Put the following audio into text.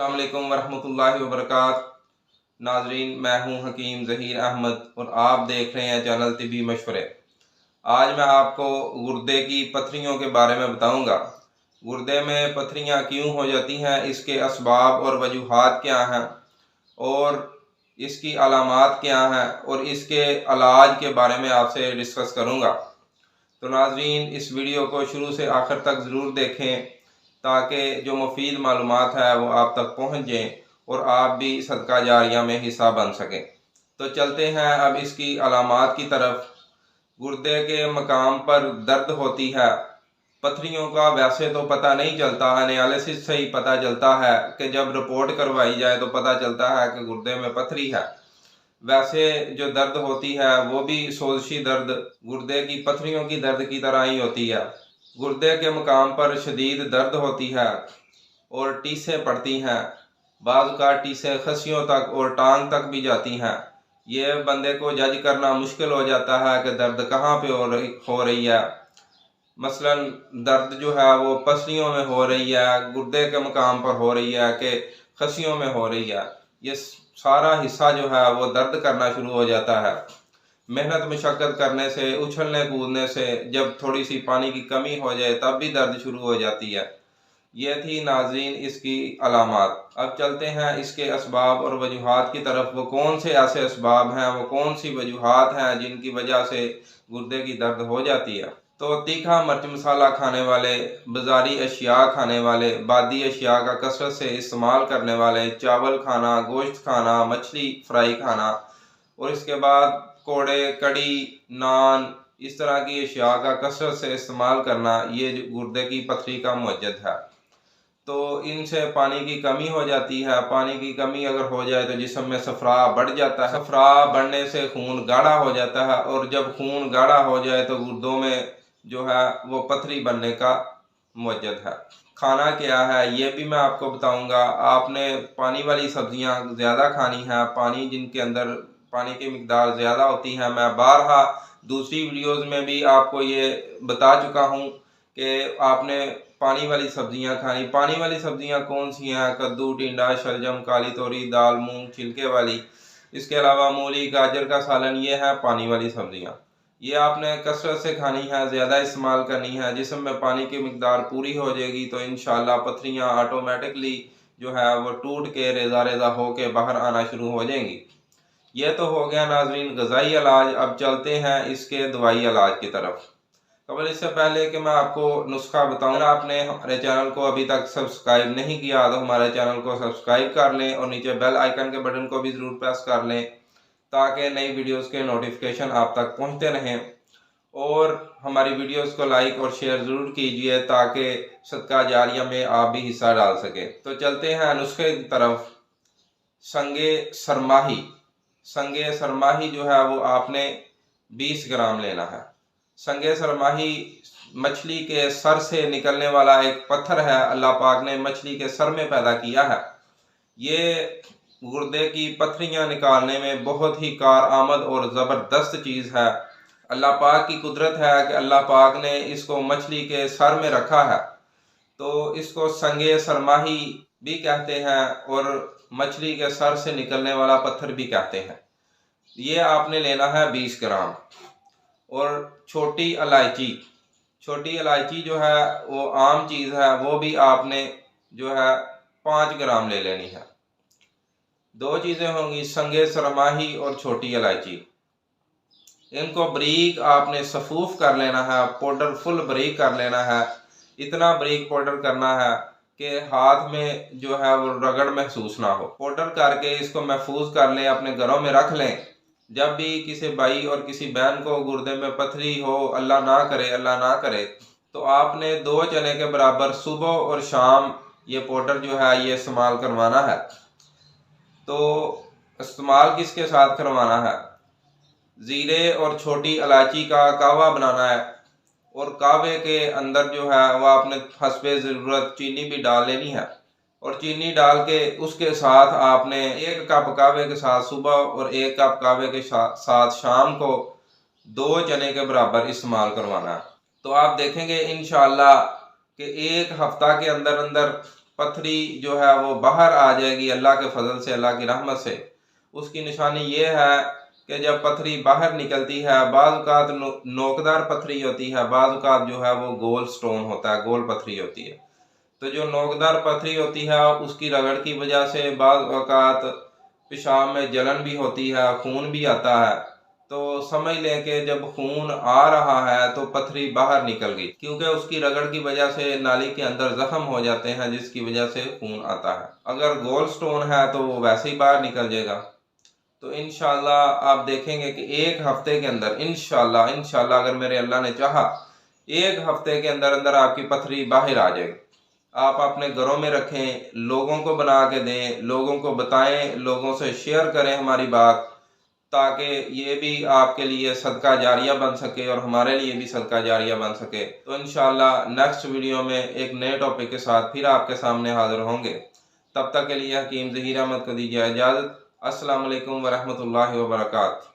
अस्सलाम वालेकुम वरहमतुल्लाहि वबरकातुहू। नाजरीन, मैं हूं हकीम ज़हीर अहमद और आप देख रहे हैं चैनल तिबी मशवरे। आज मैं आपको गुर्दे की पथरियों के बारे में बताऊंगा। गुर्दे में पथरियां क्यों हो जाती हैं, इसके असबाब और वजूहात क्या हैं और इसकी अलामात क्या हैं और इसके इलाज के बारे में आपसे डिस्कस करूंगा। तो नाजरीन, इस वीडियो को शुरू से आखिर तक ज़रूर देखें ताकि जो मुफीद मालूमात है वो आप तक पहुँच जाएँ और आप भी सदका जारिया में हिस्सा बन सकें। तो चलते हैं अब इसकी अलामात की तरफ। गुर्दे के मकाम पर दर्द होती है। पथरियों का वैसे तो पता नहीं चलता, एनालिसिस से ही पता चलता है कि जब रिपोर्ट करवाई जाए तो पता चलता है कि गुर्दे में पथरी है। वैसे जो दर्द होती है वो भी सोजशी दर्द गुर्दे की पथरियों की दर्द की तरह ही होती है। गुर्दे के मकाम पर शदीद दर्द होती है और टीसें पड़ती हैं। बाज़ का टीसें खसियों तक और टांग तक भी जाती हैं। ये बंदे को जज करना मुश्किल हो जाता है कि दर्द कहाँ पे हो रही है। मसलन दर्द जो है वो पसलियों में हो रही है, गुर्दे के मकाम पर हो रही है कि खसियों में हो रही है। ये सारा हिस्सा जो है वो दर्द करना शुरू हो जाता है। मेहनत मशक्क़त करने से, उछलने कूदने से, जब थोड़ी सी पानी की कमी हो जाए तब भी दर्द शुरू हो जाती है। ये थी नाज़रीन इसकी अलामात। अब चलते हैं इसके असबाब और वजूहात की तरफ। वो कौन से ऐसे असबाब हैं, वो कौन सी वजूहात हैं जिनकी वजह से गुर्दे की दर्द हो जाती है। तो तीखा मिर्च मसाला खाने वाले, बाज़ारी अशिया खाने वाले, बादी अशिया का कसरत से इस्तेमाल करने वाले, चावल खाना, गोश्त खाना, मछली फ्राई खाना और इसके बाद कोड़े, कड़ी, नान, इस तरह की अशिया का कसरत से इस्तेमाल करना, ये गुर्दे की पथरी का मुअज्जद है। तो इनसे पानी की कमी हो जाती है। पानी की कमी अगर हो जाए तो जिस्म में सफरा बढ़ जाता है। सफरा बढ़ने से खून गाढ़ा हो जाता है और जब खून गाढ़ा हो जाए तो गुर्दों में जो है वो पथरी बनने का मुअज्जद है। खाना क्या है ये भी मैं आपको बताऊंगा। आपने पानी वाली सब्जियां ज़्यादा खानी है। पानी जिनके अंदर पानी की मिकदार ज़्यादा होती है, मैं बारहा दूसरी वीडियोज़ में भी आपको ये बता चुका हूँ कि आपने पानी वाली सब्जियां खानी। पानी वाली सब्जियां कौन सी हैं? कद्दू, टिंडा, शलजम, काली तोरी, दाल, मूंग छिलके वाली। इसके अलावा मूली, गाजर का सालन, ये है पानी वाली सब्जियां। ये आपने कसरत से खानी है, ज़्यादा इस्तेमाल करनी है। जिस्म में पानी की मिकदार पूरी हो जाएगी तो इंशाल्लाह पथरियाँ ऑटोमेटिकली जो है वो टूट के रेजा रेजा हो के बाहर आना शुरू हो जाएंगी। ये तो हो गया नाजरीन ग़ज़ाई इलाज। अब चलते हैं इसके दवाई इलाज की तरफ। कबल इससे पहले कि मैं आपको नुस्खा बताऊं, अगर आपने हमारे चैनल को अभी तक सब्सक्राइब नहीं किया तो हमारे चैनल को सब्सक्राइब कर लें और नीचे बेल आइकन के बटन को भी ज़रूर प्रेस कर लें ताकि नई वीडियोस के नोटिफिकेशन आप तक पहुंचते रहें। और हमारी वीडियोस को लाइक और शेयर ज़रूर कीजिए ताकि सदका जारिया में आप भी हिस्सा डाल सकें। तो चलते हैं नुस्खे की तरफ। संगे सरमाही। संगे सरमाही जो है वो आपने 20 ग्राम लेना है। संगे सरमाही मछली के सर से निकलने वाला एक पत्थर है। अल्लाह पाक ने मछली के सर में पैदा किया है। ये गुर्दे की पथरियां निकालने में बहुत ही कारआमद और ज़बरदस्त चीज़ है। अल्लाह पाक की कुदरत है कि अल्लाह पाक ने इसको मछली के सर में रखा है। तो इसको संगे सरमाही भी कहते हैं और मछली के सर से निकलने वाला पत्थर भी कहते हैं। ये आपने लेना है 20 ग्राम। और छोटी इलायची, छोटी इलायची जो है वो आम चीज़ है, वो भी आपने जो है 5 ग्राम ले लेनी है। दो चीज़ें होंगी, संगे सरमाही और छोटी इलायची। इनको बारीक आपने सफूफ कर लेना है, पाउडर फुल बारीक कर लेना है। इतना बारीक पाउडर करना है कि हाथ में जो है वो रगड़ महसूस ना हो। पाउडर करके इसको महफूज कर लें, अपने घरों में रख लें। जब भी किसी भाई और किसी बहन को गुर्दे में पथरी हो, अल्लाह ना करे, तो आपने 2 चने के बराबर सुबह और शाम ये पाउडर जो है ये इस्तेमाल करवाना है। तो इस्तेमाल किसके साथ करवाना है? ज़ीरे और छोटी इलायची का कहवा बनाना है और कहवे के अंदर जो है वह आपने हस्बे ज़रूरत चीनी भी डाल लेनी है। और चीनी डाल के उसके साथ आपने 1 कप कहवे के साथ सुबह और 1 कप कहवे के साथ शाम को 2 चने के बराबर इस्तेमाल करवाना है। तो आप देखेंगे इंशाअल्लाह कि 1 हफ्ता के अंदर अंदर पथरी जो है वो बाहर आ जाएगी अल्लाह के फजल से, अल्लाह की रहमत से। उसकी निशानी ये है कि जब पथरी बाहर निकलती है, बाज़ औक़ात नोकदार पथरी होती है, बाज़ औक़ात जो है वो गोल स्टोन होता है, गोल पथरी होती है। तो जो नोकदार पथरी होती है उसकी रगड़ की वजह से बाज़ औक़ात पेशाब में जलन भी होती है, खून भी आता है। तो समझ लें कि जब खून आ रहा है तो पथरी बाहर निकल गई, क्योंकि उसकी रगड़ की वजह से नाली के अंदर जख्म हो जाते हैं, जिसकी वजह से खून आता है। अगर गोल स्टोन है तो वो वैसे ही बाहर निकल जाएगा। तो इंशाल्लाह आप देखेंगे कि एक हफ्ते के अंदर इंशाल्लाह अगर मेरे अल्लाह ने चाहा, एक हफ्ते के अंदर अंदर आपकी पथरी बाहर आ जाएगी। आप अपने घरों में रखें, लोगों को बना के दें, लोगों को बताएं, लोगों से शेयर करें हमारी बात, ताकि ये भी आपके लिए सदका जारिया बन सके और हमारे लिए भी सदका जारिया बन सके। तो इंशाल्लाह नेक्स्ट वीडियो में एक नए टॉपिक के साथ फिर आपके सामने हाजिर होंगे। तब तक के लिए हकीम ज़हीर अहमद को दीजिए इजाज़त। अस्सलाम वालेकुम वरहमतुल्लाहि वबरकातुहू।